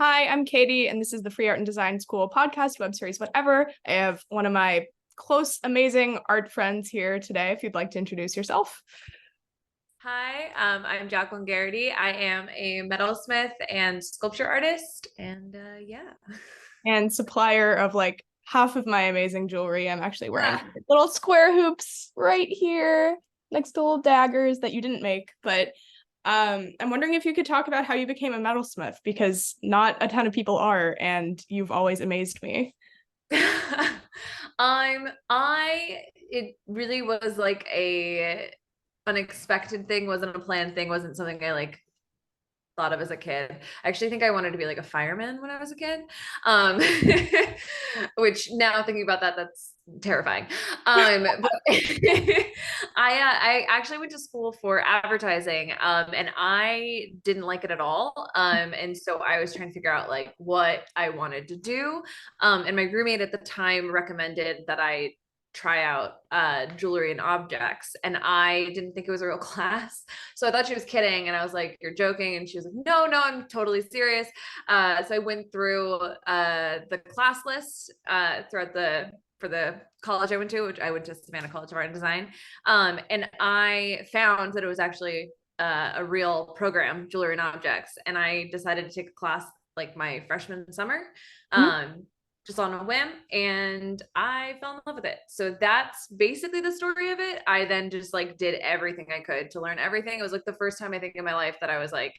Hi, I'm Katie, and this is the Free Art and Design School podcast, web series, whatever. I have one of my close, amazing art friends here today, if you'd like to introduce yourself. Hi, I'm Jacqueline Garrity. I am a metalsmith and sculpture artist, and yeah. And supplier of like half of my amazing jewelry. I'm actually wearing little square hoops right here next to little daggers that you didn't make. But I'm wondering if you could talk about how you became a metalsmith, because not a ton of people are, and you've always amazed me. It really was like a unexpected thing, wasn't a planned thing, wasn't something I like thought of as a kid. I actually think I wanted to be like a fireman when I was a kid. Um, which now thinking about that, that's terrifying. But I actually went to school for advertising, and I didn't like it at all. And so I was trying to figure out like what I wanted to do. And my roommate at the time recommended that I try out jewelry and objects, and I didn't think it was a real class, so I thought she was kidding, and I was like, "You're joking," and she was like, "No, I'm totally serious." So I went through the class list throughout the for the college I went to, which I went to Savannah College of Art and Design, and I found that it was actually a real program, jewelry and objects, and I decided to take a class like my freshman summer. Mhm. Just on a whim, and I fell in love with it. So that's basically the story of it. I then just like did everything I could to learn everything. It was like the first time I think in my life that I was like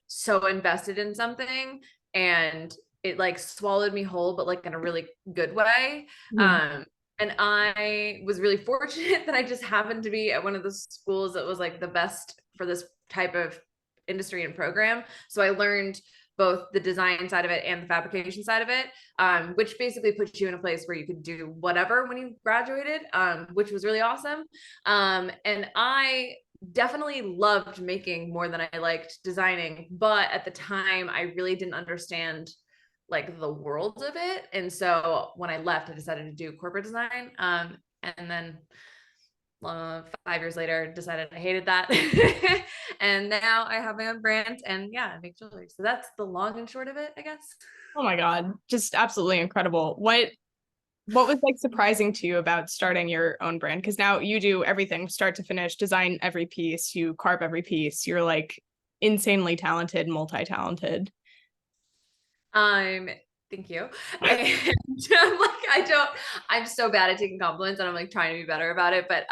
so invested in something, and it like swallowed me whole, but like in a really good way. Mhm. Um, and I was really fortunate that I just happened to be at one of the schools that was like the best for this type of industry and program. So I learned both the design side of it and the fabrication side of it, which basically puts you in a place where you could do whatever when you graduated, which was really awesome. And I definitely loved making more than I liked designing, but at the time I really didn't understand like the world of it. And so when I left, I decided to do corporate design. And then 5 years later, decided I hated that. And now I have my own brand, and yeah, I make jewelry. So that's the long and short of it, I guess. Oh my God, just absolutely incredible. What was like surprising to you about starting your own brand? Because now you do everything start to finish, design every piece, you carve every piece. You're like insanely talented, multi-talented. Um, Thank you. And I'm like, I'm so bad at taking compliments, and I'm like trying to be better about it. But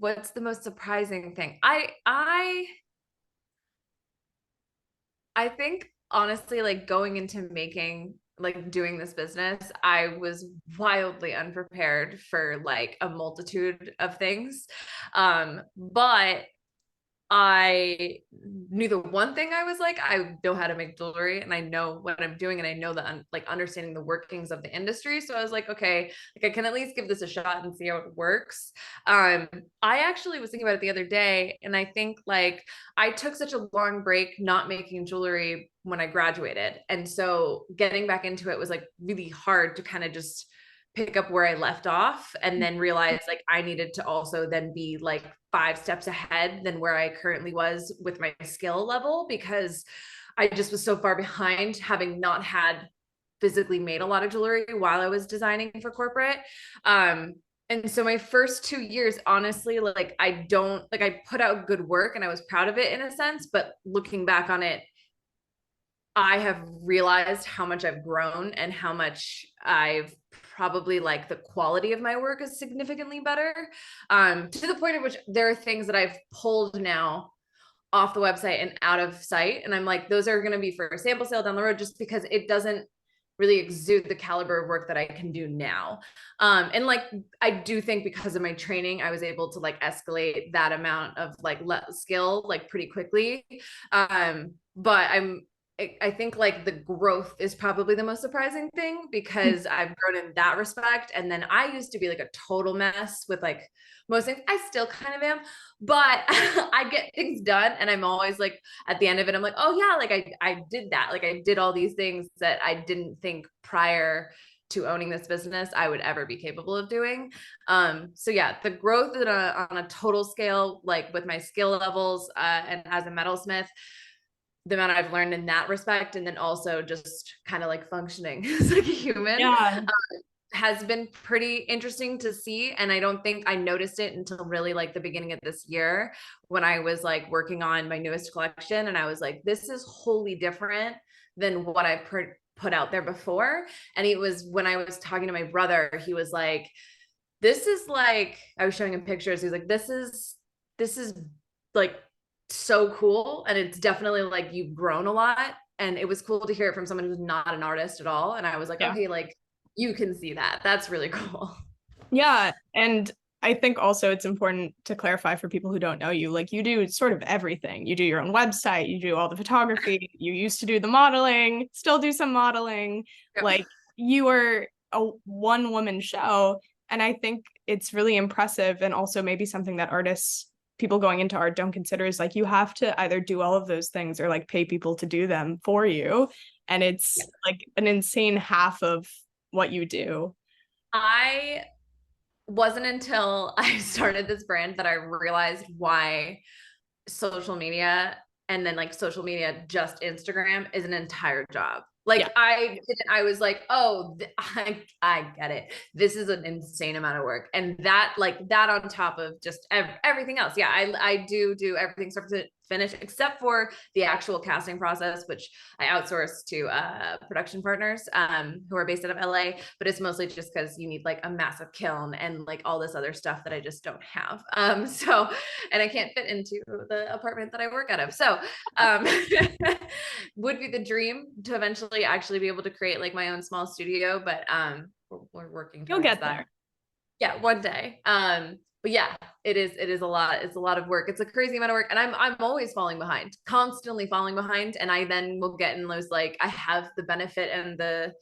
what's the most surprising thing? I think honestly, like going into making like doing this business, I was wildly unprepared for like a multitude of things. But I knew the one thing I was like, I know how to make jewelry, and I know what I'm doing, and I know that I'm like understanding the workings of the industry. So I was like, okay, like I can at least give this a shot and see how it works. Um, I actually was thinking about it the other day, and I think like I took such a long break not making jewelry when I graduated. And so getting back into it was like really hard to kind of just pick up where I left off, and then realize like I needed to also then be like 5 steps ahead than where I currently was with my skill level, because I just was so far behind, having not had physically made a lot of jewelry while I was designing for corporate. Um, and so my first 2 years, honestly, like I don't like I put out good work and I was proud of it in a sense, but looking back on it, I have realized how much I've grown and how much I've probably like the quality of my work is significantly better. To the point at which there are things that I've pulled now off the website and out of sight. And I'm like, those are going to be for a sample sale down the road, just because it doesn't really exude the caliber of work that I can do now. And like, I do think because of my training, I was able to like escalate that amount of like skill like pretty quickly. But I think like the growth is probably the most surprising thing, because I've grown in that respect. And then I used to be like a total mess with like most things. I still kind of am, but I get things done, and I'm always like at the end of it, I'm like, oh yeah, like I did that. Like I did all these things that I didn't think prior to owning this business I would ever be capable of doing. So yeah, the growth on a total scale, like with my skill levels, and as a metalsmith, the amount I've learned in that respect, and then also just kind of like functioning as like a human, Yeah. has been pretty interesting to see. And I don't think I noticed it until really like the beginning of this year, when I was like working on my newest collection, and I was like, this is wholly different than what I put out there before. And it was when I was talking to my brother, he was like, this is like, I was showing him pictures. He was like, this is like so cool. And it's definitely like you've grown a lot. And it was cool to hear it from someone who's not an artist at all. And I was like, Yeah. okay, like you can see that. That's really cool. Yeah. And I think also it's important to clarify for people who don't know you, like you do sort of everything. You do your own website, you do all the photography, you used to do the modeling, still do some modeling. Yep. Like you are a one woman show. And I think it's really impressive, and also maybe something that artists, people going into art, don't consider, is like you have to either do all of those things or like pay people to do them for you. And it's like an insane half of what you do. I wasn't until I started this brand that I realized why social media, and then like social media, just Instagram, is an entire job. Yeah. Like I was like, oh, I get it. This is an insane amount of work, and that like that on top of just everything else. Yeah, I do everything start to finish, except for the actual casting process, which I outsource to production partners who are based out of LA. But it's mostly just because you need like a massive kiln and like all this other stuff that I just don't have. So, and I can't fit into the apartment that I work out of. So would be the dream to eventually actually be able to create like my own small studio, but we're working You'll towards get that. there. Yeah, one day. But yeah, it is a lot. It's a lot of work. It's a crazy amount of work, and I'm always falling behind, constantly falling behind. And I then will get in those like, I have the benefit and the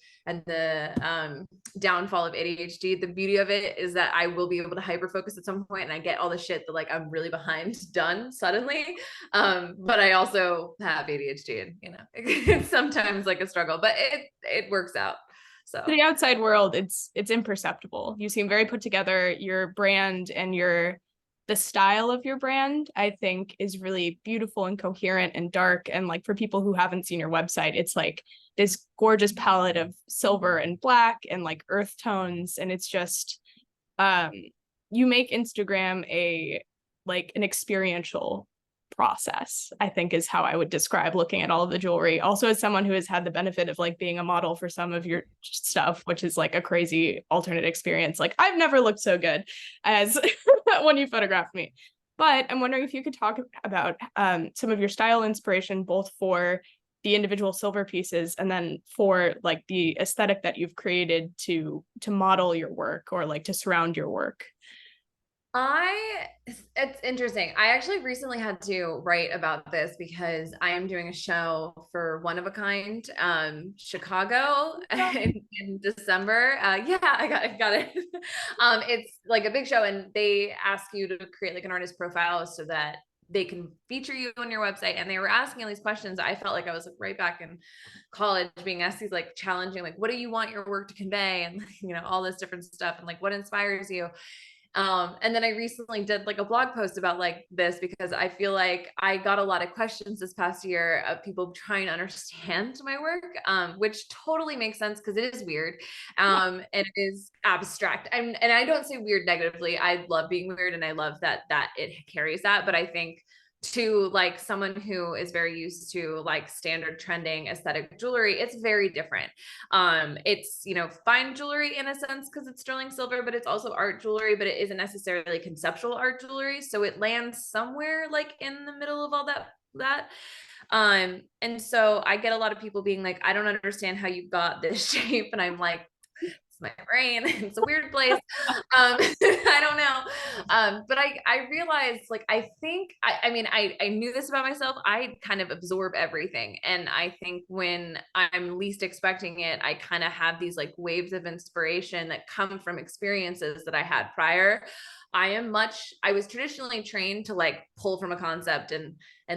downfall of ADHD. The beauty of it is that I will be able to hyper focus at some point, and I get all the shit that like I'm really behind done suddenly. But I also have ADHD, and it's sometimes like a struggle, but it works out. So To the outside world, it's imperceptible. You seem very put together. Your brand and the style of your brand, I think, is really beautiful and coherent and dark. And like for people who haven't seen your website, it's like this gorgeous palette of silver and black and like earth tones. And it's just you make Instagram a like an experiential process, I think, is how I would describe looking at all of the jewelry. Also, as someone who has had the benefit of like being a model for some of your stuff, which is like a crazy alternate experience. Like I've never looked so good as when you photographed me. But I'm wondering if you could talk about some of your style inspiration, both for the individual silver pieces and then for like the aesthetic that you've created to model your work or like to surround your work. It's interesting. I actually recently had to write about this because I am doing a show for One of a Kind, Chicago in December. Yeah, I got it. It's like a big show, and they ask you to create like an artist profile so that they can feature you on your website. And they were asking all these questions. I felt like I was like right back in college being asked these like challenging, like, what do you want your work to convey? And all this different stuff, and like what inspires you. And then I recently did like a blog post about like this because I feel like I got a lot of questions this past year of people trying to understand my work, which totally makes sense because it is weird, and it is abstract. And I don't say weird negatively. I love being weird, and I love that it carries that. But I think to like someone who is very used to like standard trending aesthetic jewelry, it's very different. It's fine jewelry in a sense because it's sterling silver, but it's also art jewelry, but it isn't necessarily conceptual art jewelry, so it lands somewhere like in the middle of all that. And so I get a lot of people being like, I don't understand how you got this shape, and I'm like, my brain, it's a weird place. I don't know. But I realized like I think I mean I knew this about myself. I kind of absorb everything, and I think when I'm least expecting it, I kind of have these like waves of inspiration that come from experiences that I had prior. I was traditionally trained to like pull from a concept and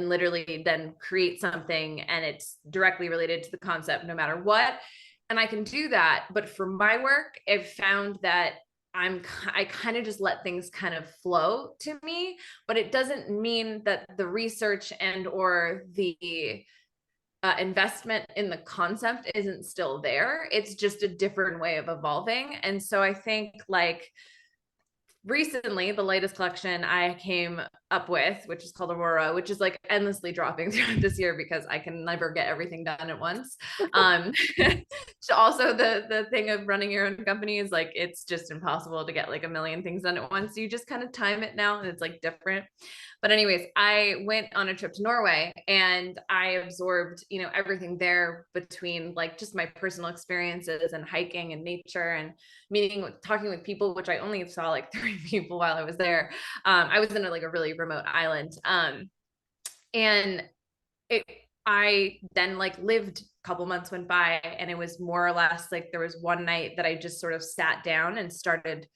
literally then create something, and it's directly related to the concept no matter what. And I can do that. But for my work, I've found that I kind of just let things kind of flow to me, but it doesn't mean that the research and or the investment in the concept isn't still there. It's just a different way of evolving. And so I think like recently the latest collection I came up with, which is called Aurora, which is like endlessly dropping throughout this year because I can never get everything done at once. So also the thing of running your own company is like it's just impossible to get like a million things done at once. You just kind of time it now and it's like different. But anyways, I went on a trip to Norway and I absorbed, you know, everything there between like just my personal experiences and hiking and nature and talking with people, which I only saw like 3 people while I was there. I was in like a really remote island. And I then like lived, a couple months went by and it was more or less like there was one night that I just sort of sat down and started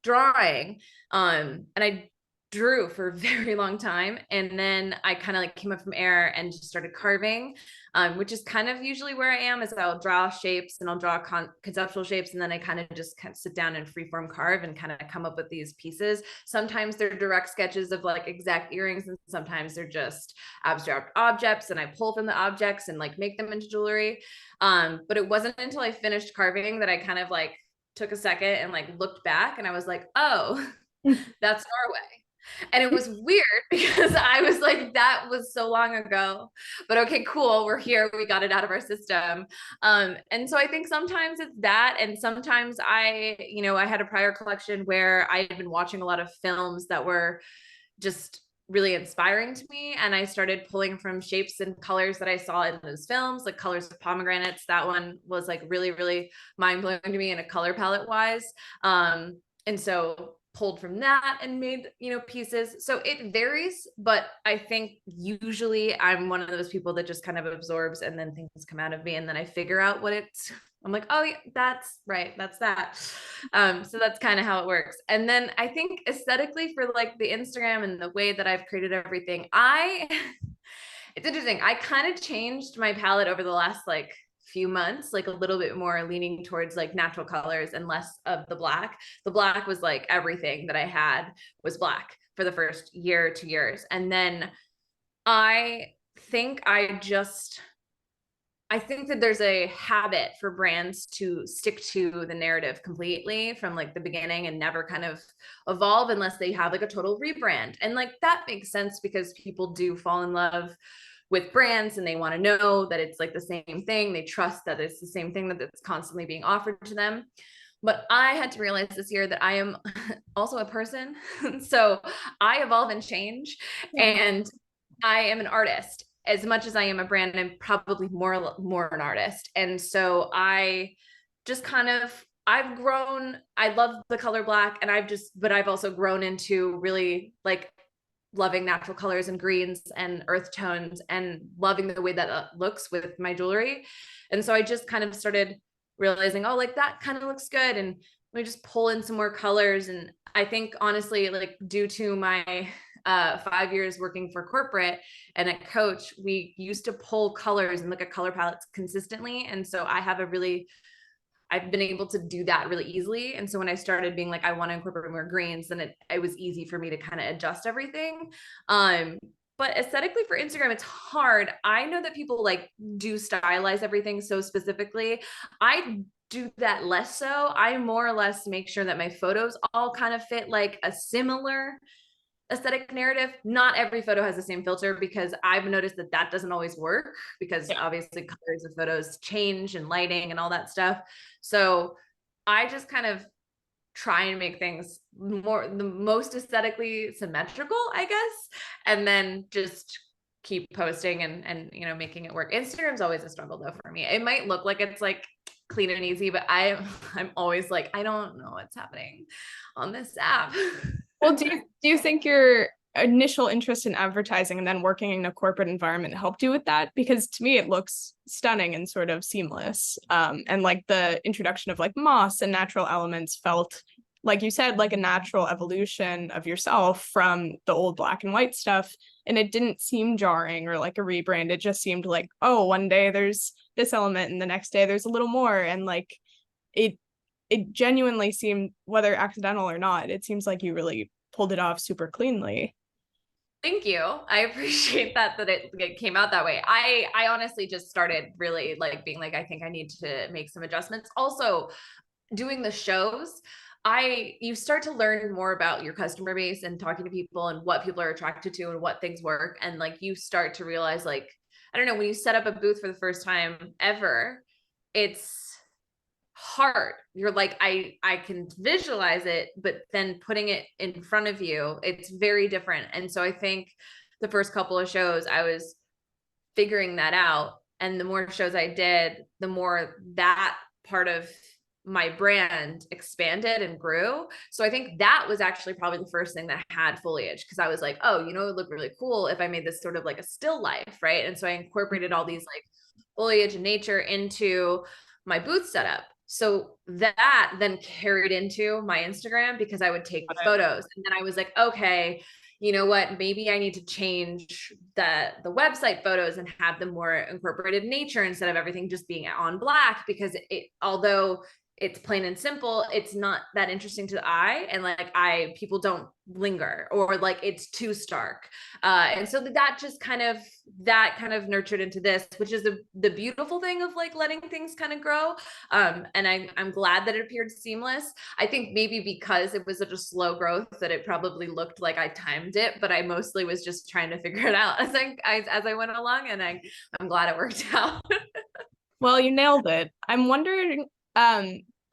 drawing. And I drew for a very long time. And then I kind of like came up from air and just started carving, which is kind of usually where I am is I'll draw shapes and I'll draw conceptual shapes. And then I kind of just kind of sit down and freeform carve and kind of come up with these pieces. Sometimes they're direct sketches of like exact earrings and sometimes they're just abstract objects and I pull from the objects and like make them into jewelry. But it wasn't until I finished carving that I kind of like took a second and like looked back and I was like, oh, that's Norway. And it was weird because I was like, that was so long ago, but okay, cool. We're here. We got it out of our system. And so I think sometimes it's that. And sometimes I had a prior collection where I had been watching a lot of films that were just really inspiring to me. And I started pulling from shapes and colors that I saw in those films, like colors of pomegranates. That one was like really, really mind blowing to me in a color palette wise. And so pulled from that and made, pieces. So it varies, but I think usually I'm one of those people that just kind of absorbs and then things come out of me and then I figure out I'm like, oh yeah, that's right. That's that. So that's kind of how it works. And then I think aesthetically for like the Instagram and the way that I've created everything, it's interesting. I kind of changed my palette over the last like few months, like a little bit more leaning towards like natural colors and less of the black. The black was like everything that I had was black for the first year, 2 years. And then I think that there's a habit for brands to stick to the narrative completely from like the beginning and never kind of evolve unless they have like a total rebrand. And like that makes sense because people do fall in love with brands and they want to know that it's like the same thing. They trust that it's the same thing that's constantly being offered to them. But I had to realize this year that I am also a person. So I evolve and change. Yeah. And I am an artist. As much as I am a brand, I'm probably more an artist. And so I just I've grown. I love the color black and but I've also grown into really like loving natural colors and greens and earth tones and loving the way that looks with my jewelry. And so I just kind of started realizing, oh, like that kind of looks good. And let me just pull in some more colors. And I think honestly, like due to my 5 years working for corporate and at Coach, we used to pull colors and look at color palettes consistently. And so I've been able to do that really easily. And so when I started being like, I want to incorporate more greens, then it was easy for me to kind of adjust everything. But aesthetically for Instagram, it's hard. I know that people like do stylize everything so specifically. I do that less so. I more or less make sure that my photos all kind of fit like a similar aesthetic narrative. Not every photo has the same filter because I've noticed that doesn't always work because obviously colors of photos change and lighting and all that stuff. So I just kind of try and make things the most aesthetically symmetrical, I guess, and then just keep posting and making it work. Instagram's always a struggle though for me. It might look like it's like clean and easy, but I'm always like, I don't know what's happening on this app. Well, do you think your initial interest in advertising and then working in a corporate environment helped you with that? Because to me, it looks stunning and sort of seamless. And like the introduction of like moss and natural elements felt, like you said, like a natural evolution of yourself from the old black and white stuff. And it didn't seem jarring or like a rebrand. It just seemed like, oh, one day there's this element and the next day there's a little more. And like it genuinely seemed, whether accidental or not, it seems like you really pulled it off super cleanly. Thank you. I appreciate that it came out that way. I honestly just started really like being like, I think I need to make some adjustments. Also, doing the shows, you start to learn more about your customer base and talking to people and what people are attracted to and what things work. And like you start to realize, like, I don't know, when you set up a booth for the first time ever, it's hard. You're like, I can visualize it, but then putting it in front of you, it's very different. And so I think the first couple of shows I was figuring that out, and the more shows I did, the more that part of my brand expanded and grew. So I think that was actually probably the first thing that had foliage, because I was like, oh, it would look really cool if I made this sort of like a still life, right? And so I incorporated all these like foliage and nature into my booth setup. So that then carried into my Instagram, because I would take the photos, and then I was like, okay, you know what, maybe I need to change the website photos and have them more incorporated nature instead of everything just being on black, because although it's plain and simple, it's not that interesting to the eye, and like people don't linger, or like it's too stark, and so that just kind of nurtured into this, which is the beautiful thing of like letting things kind of grow. And I'm glad that it appeared seamless. I think maybe because it was such a slow growth that it probably looked like I timed it, but I mostly was just trying to figure it out as I went along, and I'm glad it worked out. Well, you nailed it. I'm wondering,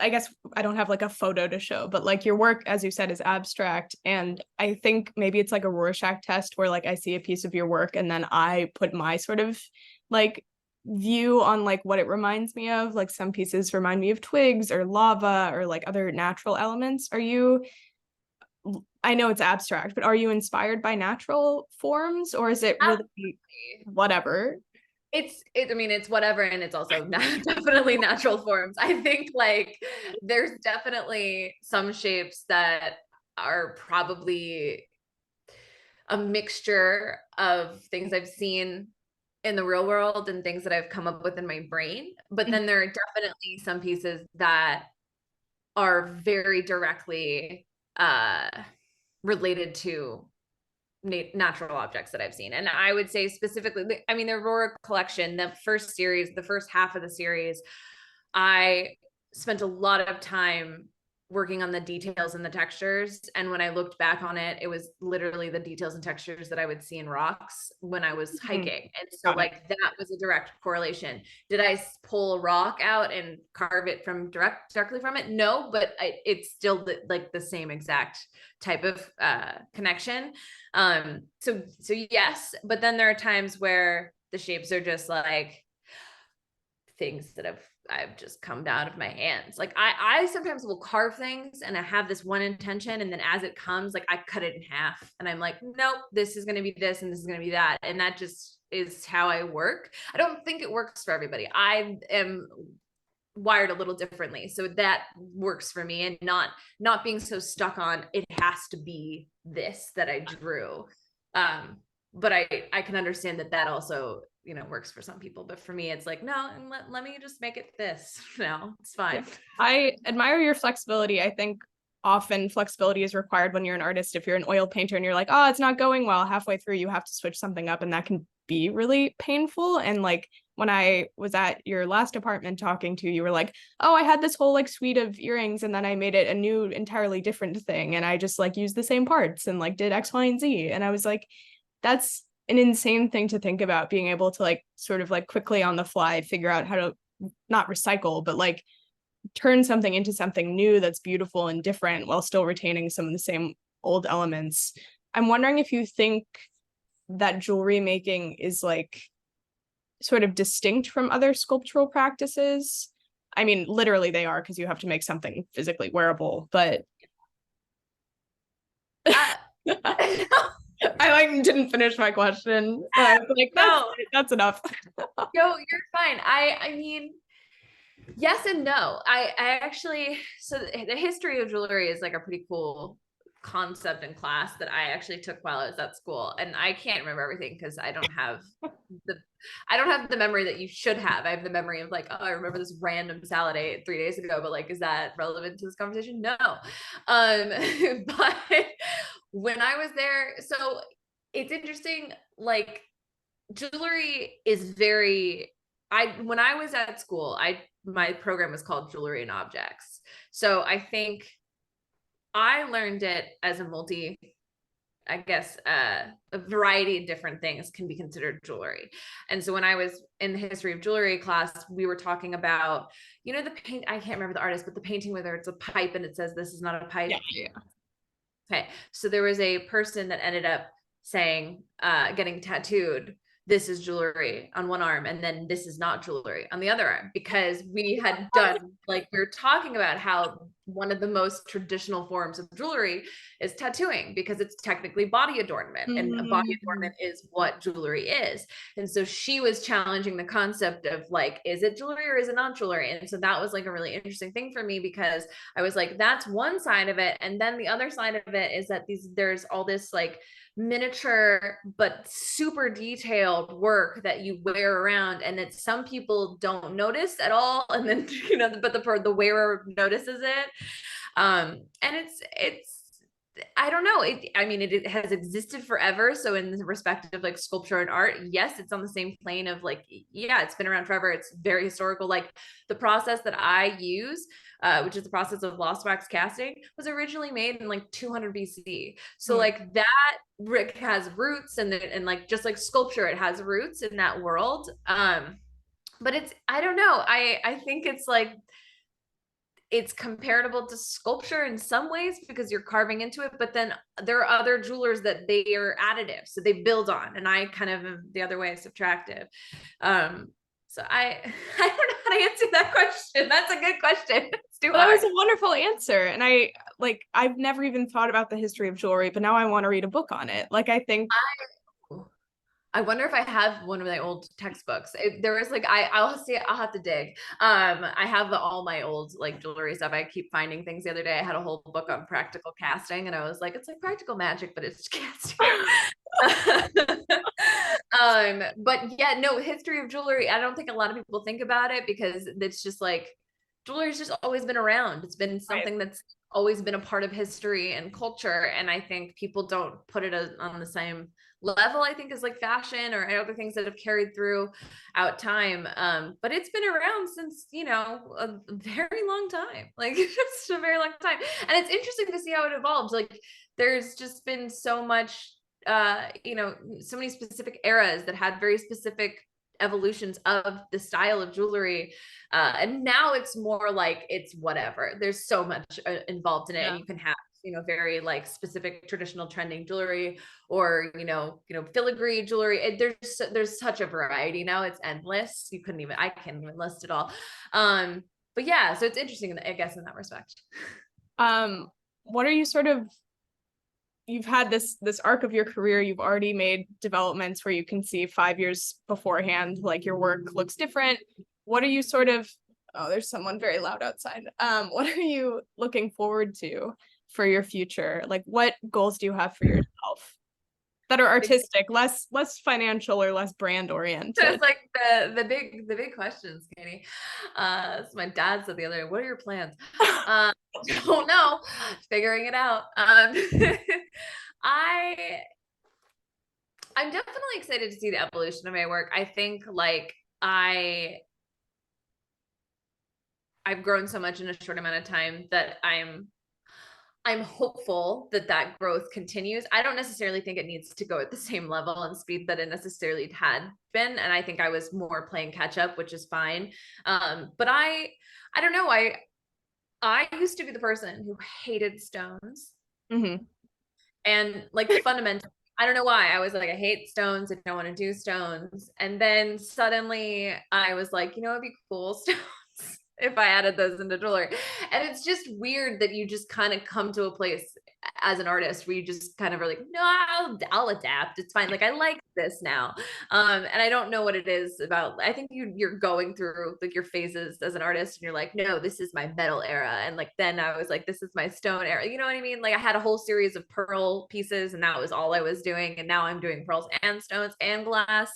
I guess I don't have like a photo to show, but like your work, as you said, is abstract. And I think maybe it's like a Rorschach test where like I see a piece of your work and then I put my sort of like view on like what it reminds me of. Like some pieces remind me of twigs or lava or like other natural elements. I know it's abstract, but are you inspired by natural forms, or is it really whatever? I mean, it's whatever, and it's also definitely natural forms. I think like there's definitely some shapes that are probably a mixture of things I've seen in the real world and things that I've come up with in my brain. But then there are definitely some pieces that are very directly related to natural objects that I've seen. And I would say specifically, I mean, the Aurora collection, the first half of the series, I spent a lot of time working on the details and the textures. And when I looked back on it, it was literally the details and textures that I would see in rocks when I was hiking. And so like that was a direct correlation. Did I pull a rock out and carve it directly from it? No, but it's still like the same exact type of connection. So yes, but then there are times where the shapes are just like things that I've just come out of my hands. Like I sometimes will carve things and I have this one intention, and then as it comes, like I cut it in half and I'm like, nope, this is going to be this and this is going to be that. And that just is how I work. I don't think it works for everybody. I am wired a little differently, so that works for me, and not being so stuck on it has to be this that I drew. But I can understand that also works for some people, but for me it's like, no, let me just make it this. No, it's fine. I admire your flexibility. I think often flexibility is required when you're an artist. If you're an oil painter and you're like, oh, it's not going well, halfway through you have to switch something up, and that can be really painful. And like when I was at your last apartment talking to you, you were like, oh, I had this whole like suite of earrings and then I made it a new entirely different thing, and I just like used the same parts and like did X, Y, and Z. And I was like, that's an insane thing to think about, being able to like sort of like quickly on the fly figure out how to not recycle, but like turn something into something new that's beautiful and different while still retaining some of the same old elements. I'm wondering if you think that jewelry making is like sort of distinct from other sculptural practices. I mean, literally they are, because you have to make something physically wearable, but I like didn't finish my question. Like that's enough. Yo, you're fine. I mean, yes and no. I actually, so the history of jewelry is like a pretty cool concept in class that I actually took while I was at school, and I can't remember everything because I don't have the memory that you should have. I have the memory of like, oh, I remember this random salad I ate 3 days ago, but like, is that relevant to this conversation? No. But when I was there, so it's interesting. Like jewelry is when I was at school, my program was called Jewelry and Objects. So I think I learned it as I guess a variety of different things can be considered jewelry. And so when I was in the history of jewelry class, we were talking about, the paint, I can't remember the artist, but the painting where it's a pipe and it says, "This is not a pipe." Yeah. Okay. So there was a person that ended up saying, getting tattooed, "This is jewelry" on one arm, and then "This is not jewelry" on the other arm, because we had done, like, we were talking about how one of the most traditional forms of jewelry is tattooing, because it's technically body adornment, and a body adornment is what jewelry is. And so she was challenging the concept of like, is it jewelry or is it not jewelry? And so that was like a really interesting thing for me, because I was like, that's one side of it. And then the other side of it is that there's all this like miniature but super detailed work that you wear around, and that some people don't notice at all, and then but the wearer notices it. And it's I don't know. I mean, it has existed forever. So in the respect of like sculpture and art, yes, it's on the same plane of like, yeah, it's been around forever. It's very historical. Like the process that I use, which is the process of lost wax casting, was originally made in like 200 BC. So like that brick has roots, and like just like sculpture, it has roots in that world. But I don't know. I think it's like, it's comparable to sculpture in some ways because you're carving into it, but then there are other jewelers that they are additive, so they build on, and I kind of am the other way, subtractive. So I I don't know how to answer that question. That's a good question. It's too hard. That was a wonderful answer. And I've never even thought about the history of jewelry, but now I want to read a book on it. Like I think I wonder if I have one of my old textbooks. There was like, I'll see, I'll have to dig. I have all my old like jewelry stuff. I keep finding things. The other day I had a whole book on practical casting, and I was like, it's like practical magic, but it's casting. But yeah, no, history of jewelry, I don't think a lot of people think about it, because it's just like, jewelry's just always been around. It's been something that's always been a part of history and culture. And I think people don't put it on the same level, I think, as like fashion or other things that have carried through out time. But it's been around since, a very long time, like just a very long time. And it's interesting to see how it evolved. Like there's just been so much, so many specific eras that had very specific evolutions of the style of jewelry, and now it's more like it's whatever. There's so much involved in it, and you can have very like specific traditional trending jewelry, or filigree jewelry. There's such a variety now, it's endless. I can't even list it all. But yeah, so it's interesting, I guess, in that respect. What are you you've had this arc of your career, you've already made developments where you can see 5 years beforehand, like your work looks different. What are you oh, there's someone very loud outside. What are you looking forward to for your future? Like what goals do you have for yourself that are artistic, less financial or less brand oriented? So it's like the big questions, Katie. So my dad said the other day, "What are your plans?" Don't know, figuring it out. I'm definitely excited to see the evolution of my work. I think like I've grown so much in a short amount of time that I'm hopeful that growth continues. I don't necessarily think it needs to go at the same level and speed that it necessarily had been. And I think I was more playing catch up, which is fine. But I don't know. I used to be the person who hated stones. And like fundamentally, I don't know why. I was like, I hate stones. I don't want to do stones. And then suddenly I was like, it'd be cool stones if I added those into jewelry. And it's just weird that you just kind of come to a place as an artist where you just kind of are like, no, I'll adapt. It's fine. Like I like this now. And I don't know what it is about. I think you're going through like your phases as an artist, and you're like, no, this is my metal era. And like, then I was like, this is my stone era. You know what I mean? Like I had a whole series of pearl pieces, and that was all I was doing. And now I'm doing pearls and stones and glass.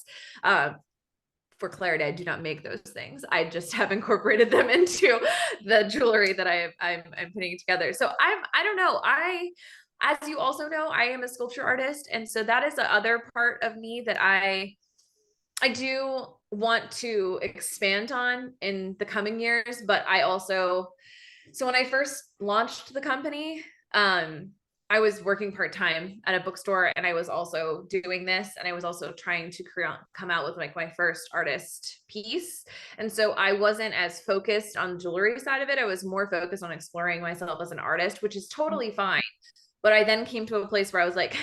For clarity, I do not make those things. I just have incorporated them into the jewelry that I'm putting together. So I don't know. as you also know, I am a sculpture artist. And so that is the other part of me that I do want to expand on in the coming years, but I also, so when I first launched the company, I was working part-time at a bookstore, and I was also doing this, and I was also trying to come out with like my first artist piece. And so I wasn't as focused on the jewelry side of it. I was more focused on exploring myself as an artist, which is totally fine. But I then came to a place where I was like,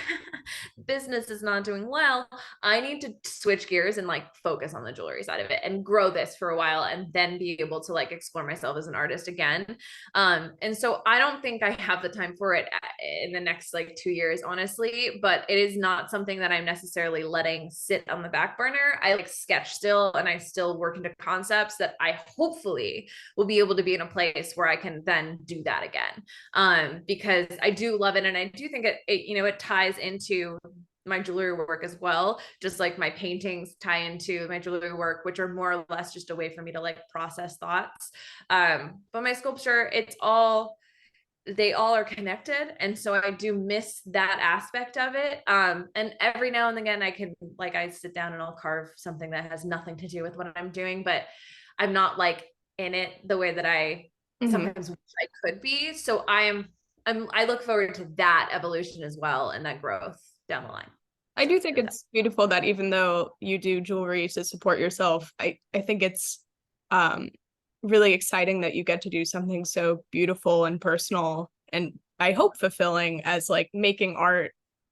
business is not doing well. I need to switch gears and like focus on the jewelry side of it and grow this for a while, and then be able to like explore myself as an artist again. And so I don't think I have the time for it in the next like 2 years, honestly, but it is not something that I'm necessarily letting sit on the back burner. I like sketch still, and I still work into concepts that I hopefully will be able to be in a place where I can then do that again. Because I do love it. And I do think it ties into my jewelry work as well. Just like my paintings tie into my jewelry work, which are more or less just a way for me to like process thoughts. But my sculpture, they all are connected. And so I do miss that aspect of it. And every now and again, I sit down and I'll carve something that has nothing to do with what I'm doing, but I'm not like in it the way that I sometimes wish I could be. So I look forward to that evolution as well, and that growth down the line. I do think it's beautiful that even though you do jewelry to support yourself, I think it's really exciting that you get to do something so beautiful and personal, and I hope fulfilling, as like making art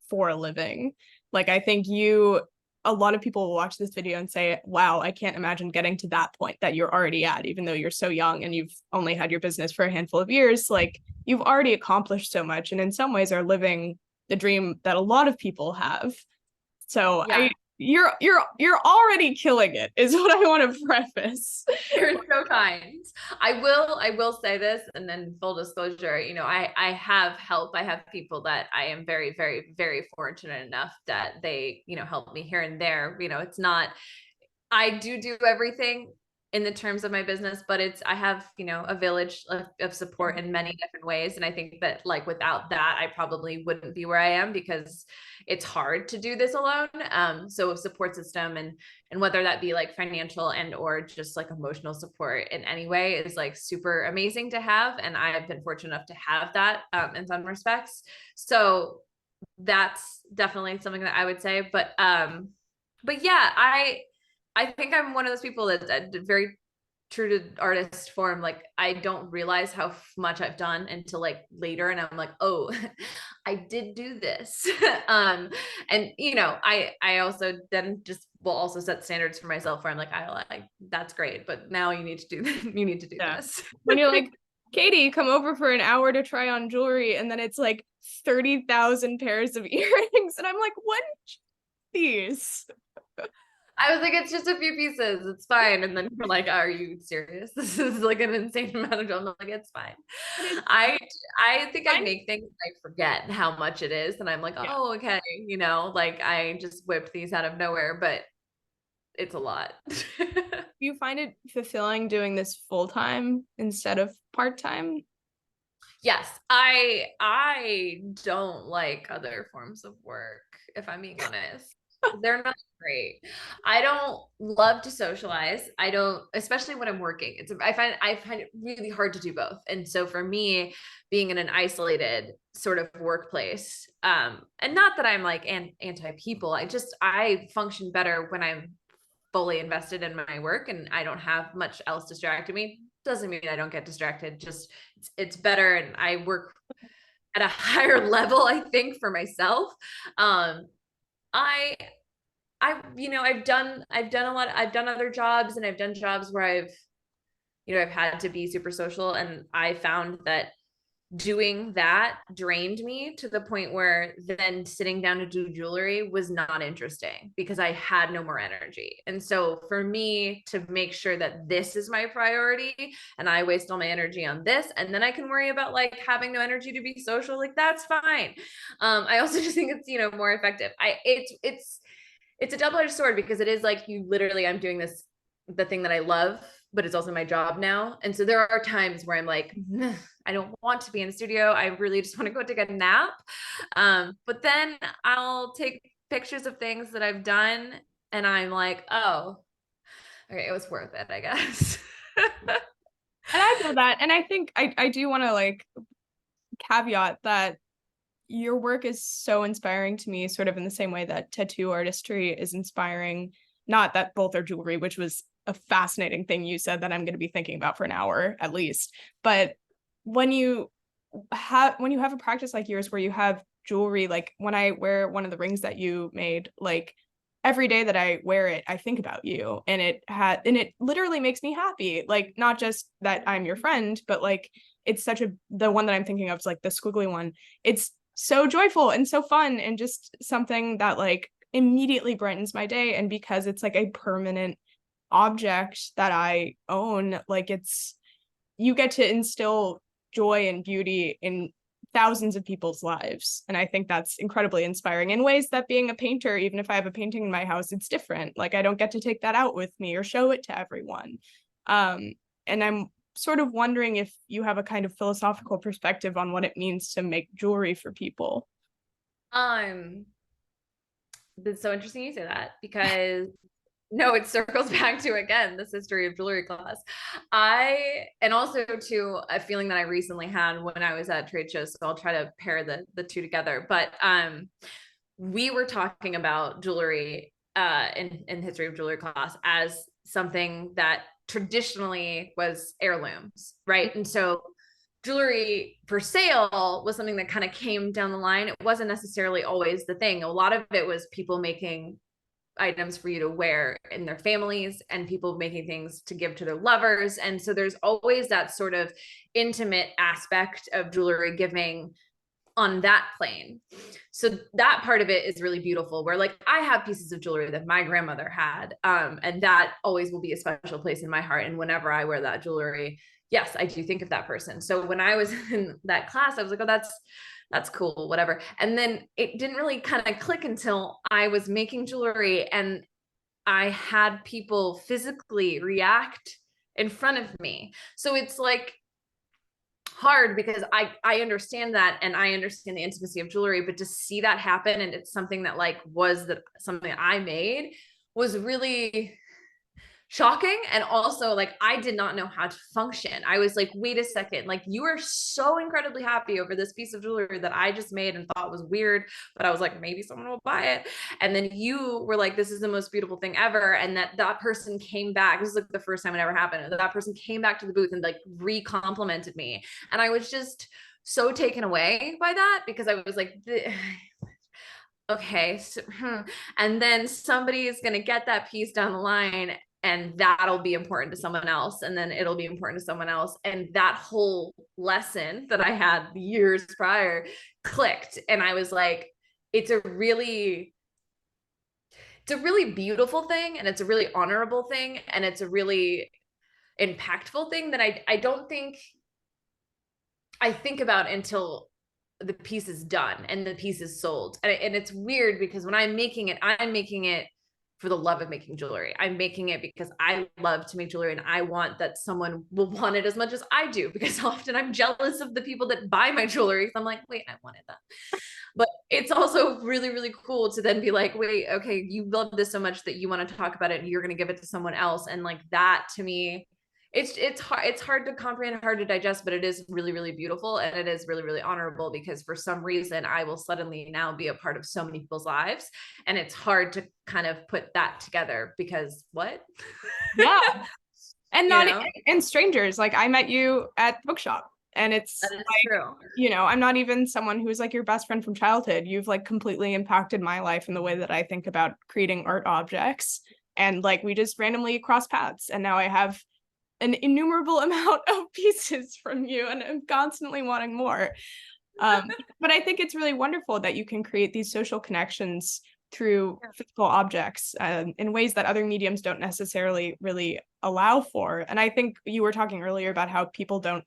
for a living. Like, I think a lot of people will watch this video and say, wow, I can't imagine getting to that point that you're already at, even though you're so young and you've only had your business for a handful of years. Like, you've already accomplished so much, and in some ways are living the dream that a lot of people have. So yeah. You're already killing it, is what I want to preface. You're so kind. I will say this, and then full disclosure, I have help. I have people that I am very, very, very fortunate enough that they, help me here and there. It's not, I do everything in the terms of my business, but I have, a village of support in many different ways. And I think that like without that, I probably wouldn't be where I am, because it's hard to do this alone. So a support system, and whether that be like financial and or just like emotional support in any way, is like super amazing to have. And I've been fortunate enough to have that in some respects. So that's definitely something that I would say. But yeah, I think I'm one of those people that's very true to artist form. Like, I don't realize how much I've done until like later, and I'm like, oh, I did do this. And I also then just will also set standards for myself where I'm like, I that's great, but now you need to do you need to do this. When you're like, Katie, come over for an hour to try on jewelry, and then it's like 30,000 pairs of earrings, and I'm like, what? These? I was like, it's just a few pieces. It's fine. And then you're like, are you serious? This is like an insane amount of jewelry. I'm like, it's fine. I think I make things, I forget how much it is. And I'm like, oh, okay. Like I just whipped these out of nowhere, but it's a lot. Do you find it fulfilling doing this full-time instead of part-time? Yes. I don't like other forms of work, if I'm being honest. They're not great. I don't love to socialize. I don't, especially when I'm working. I find it really hard to do both. And so for me, being in an isolated sort of workplace, and not that I'm like anti people, I function better when I'm fully invested in my work and I don't have much else distracting me. Doesn't mean I don't get distracted. Just it's better, and I work at a higher level, I think, for myself. I've done other jobs, and I've done jobs where I've had to be super social, and I found that doing that drained me to the point where then sitting down to do jewelry was not interesting because I had no more energy. And so for me to make sure that this is my priority and I waste all my energy on this, and then I can worry about like having no energy to be social, like that's fine. I also just think it's, more effective. It's a double-edged sword, because it is like I'm doing the thing that I love, but it's also my job now. And so there are times where I'm like, I don't want to be in the studio. I really just want to go take a nap. But then I'll take pictures of things that I've done and I'm like, oh, okay, it was worth it, I guess. And I feel that. And I think I do want to like caveat that your work is so inspiring to me, sort of in the same way that tattoo artistry is inspiring. Not that both are jewelry, which was a fascinating thing you said that I'm going to be thinking about for an hour at least. But when you have a practice like yours where you have jewelry, like when I wear one of the rings that you made, like every day that I wear it, I think about you, and it literally makes me happy. Like not just that I'm your friend, but like it's such a the one that I'm thinking of is like the squiggly one. It's so joyful and so fun and just something that like immediately brightens my day. And because it's like a permanent object that I own, like it's you get to instill joy and beauty in thousands of people's lives. And I think that's incredibly inspiring in ways that being a painter, even if I have a painting in my house, it's different. Like I don't get to take that out with me or show it to everyone. And I'm sort of wondering if you have a kind of philosophical perspective on what it means to make jewelry for people. It's so interesting you say that because no, it circles back to again this history of jewelry class. And also to a feeling that I recently had when I was at trade shows. So I'll try to pair the two together. But we were talking about jewelry in history of jewelry class as something that traditionally was heirlooms, right? And so jewelry for sale was something that kind of came down the line. It wasn't necessarily always the thing. A lot of it was people making items for you to wear in their families and people making things to give to their lovers. And so there's always that sort of intimate aspect of jewelry giving on that plane. So that part of it is really beautiful where like I have pieces of jewelry that my grandmother had, and that always will be a special place in my heart. And whenever I wear that jewelry, yes, I do think of that person. So when I was in that class, I was like, oh, that's cool, whatever. And then it didn't really kind of click until I was making jewelry and I had people physically react in front of me. So it's like hard because I understand that and I understand the intimacy of jewelry, but to see that happen and it's something that like was that something I made was really shocking. And also like I did not know how to function. I was like, wait a second, like you are so incredibly happy over this piece of jewelry that I just made and thought was weird, but I was like, maybe someone will buy it. And then you were like, this is the most beautiful thing ever. And that person came back. This is like the first time it ever happened. That person came back to the booth and like re-complimented me. And I was just so taken away by that because I was like, okay. So, and then somebody is going to get that piece down the line and that'll be important to someone else. And then it'll be important to someone else. And that whole lesson that I had years prior clicked. And I was like, it's a really beautiful thing. And it's a really honorable thing. And it's a really impactful thing that I don't think I think about until the piece is done and the piece is sold. And it's weird because when I'm making it for the love of making jewelry. I'm making it because I love to make jewelry and I want that someone will want it as much as I do because often I'm jealous of the people that buy my jewelry. So I'm like, wait, I wanted that. But it's also really, really cool to then be like, wait, okay, you love this so much that you want to talk about it and you're going to give it to someone else. And like that to me, it's hard to comprehend, hard to digest, but it is really, really beautiful. And it is really, really honorable because for some reason I will suddenly now be a part of so many people's lives. And it's hard to kind of put that together because what? Yeah. And not and strangers. Like I met you at the bookshop and it's that is like, true. You know, I'm not even someone who's like your best friend from childhood. You've like completely impacted my life in the way that I think about creating art objects. And like we just randomly cross paths. And now I have an innumerable amount of pieces from you and I'm constantly wanting more. But I think it's really wonderful that you can create these social connections through physical objects in ways that other mediums don't necessarily really allow for. And I think you were talking earlier about how people don't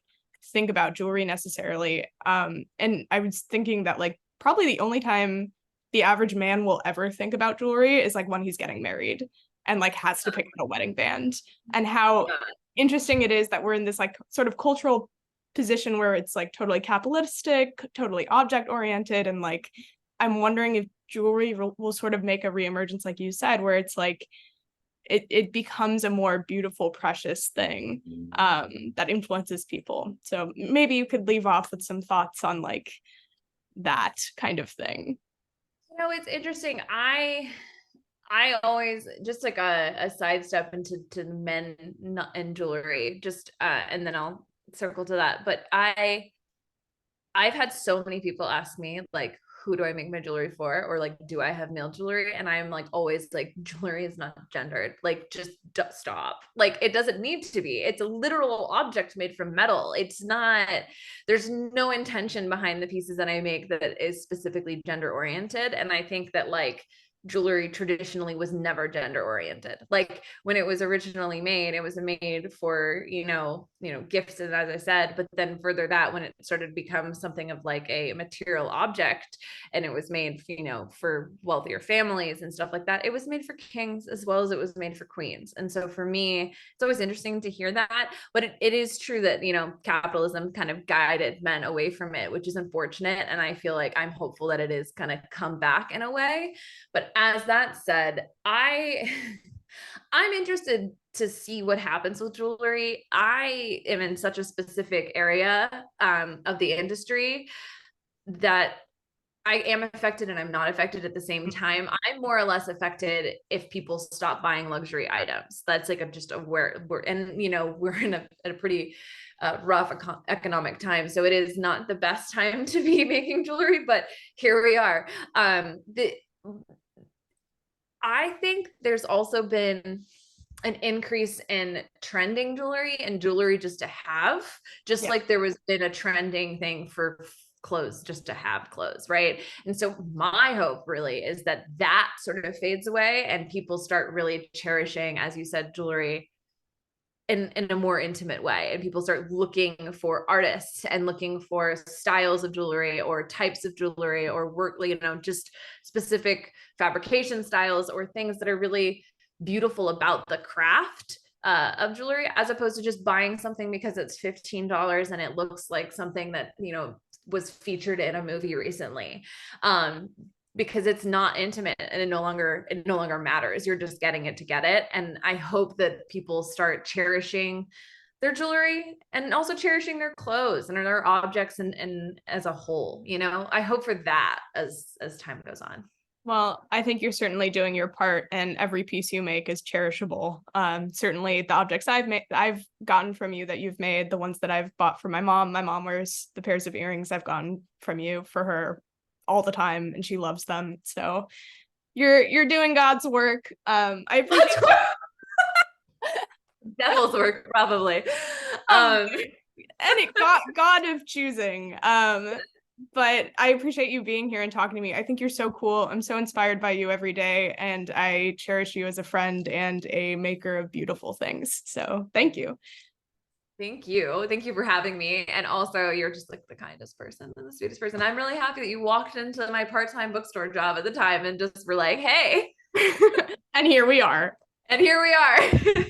think about jewelry necessarily. And I was thinking that like probably the only time the average man will ever think about jewelry is like when he's getting married and like has to pick out a wedding band and how interesting it is that we're in this like sort of cultural position where it's like totally capitalistic, totally object oriented, and like I'm wondering if jewelry will sort of make a reemergence, like you said, where it's like it becomes a more beautiful, precious thing that influences people. So maybe you could leave off with some thoughts on like that kind of thing. It's interesting. I always, just like a sidestep into men and jewelry, just and then I'll circle to that. But I've had so many people ask me like, who do I make my jewelry for? Or like, do I have male jewelry? And I'm like, always like, jewelry is not gendered. Like, just stop. Like, it doesn't need to be. It's a literal object made from metal. It's not, there's no intention behind the pieces that I make that is specifically gender oriented. And I think that like, jewelry traditionally was never gender oriented. Like when it was originally made, it was made for, gifts, and as I said, but then further that when it started to become something of like a material object, and it was made, for wealthier families and stuff like that, it was made for kings as well as it was made for queens. And so for me, it's always interesting to hear that, but it is true that, capitalism kind of guided men away from it, which is unfortunate. And I feel like I'm hopeful that it is kind of come back in a way. But as that said, I'm interested to see what happens with jewelry. I am in such a specific area of the industry that I am affected and I'm not affected at the same time. I'm more or less affected if people stop buying luxury items. That's like just where we're, and we're in a pretty rough economic time. So it is not the best time to be making jewelry, but here we are. I think there's also been an increase in trending jewelry and jewelry just to have, just like there was been a trending thing for clothes just to have clothes, right? And so my hope really is that that sort of fades away and people start really cherishing, as you said, jewelry in a more intimate way, and people start looking for artists and looking for styles of jewelry or types of jewelry or work, just specific fabrication styles or things that are really beautiful about the craft of jewelry, as opposed to just buying something because it's $15 and it looks like something that was featured in a movie recently. Because it's not intimate and it no longer matters. You're just getting it to get it. And I hope that people start cherishing their jewelry and also cherishing their clothes and their objects and as a whole. I hope for that as time goes on. Well, I think you're certainly doing your part, and every piece you make is cherishable. Certainly the objects I've gotten from you that you've made, the ones that I've bought for my mom. My mom wears the pairs of earrings I've gotten from you for her all the time, and she loves them. So you're doing God's work. I appreciate devil's work, probably. Any God of choosing. But I appreciate you being here and talking to me. I think you're so cool. I'm so inspired by you every day, and I cherish you as a friend and a maker of beautiful things. So thank you. Thank you. Thank you for having me. And also, you're just like the kindest person and the sweetest person. I'm really happy that you walked into my part-time bookstore job at the time and just were like, hey. And here we are. And here we are.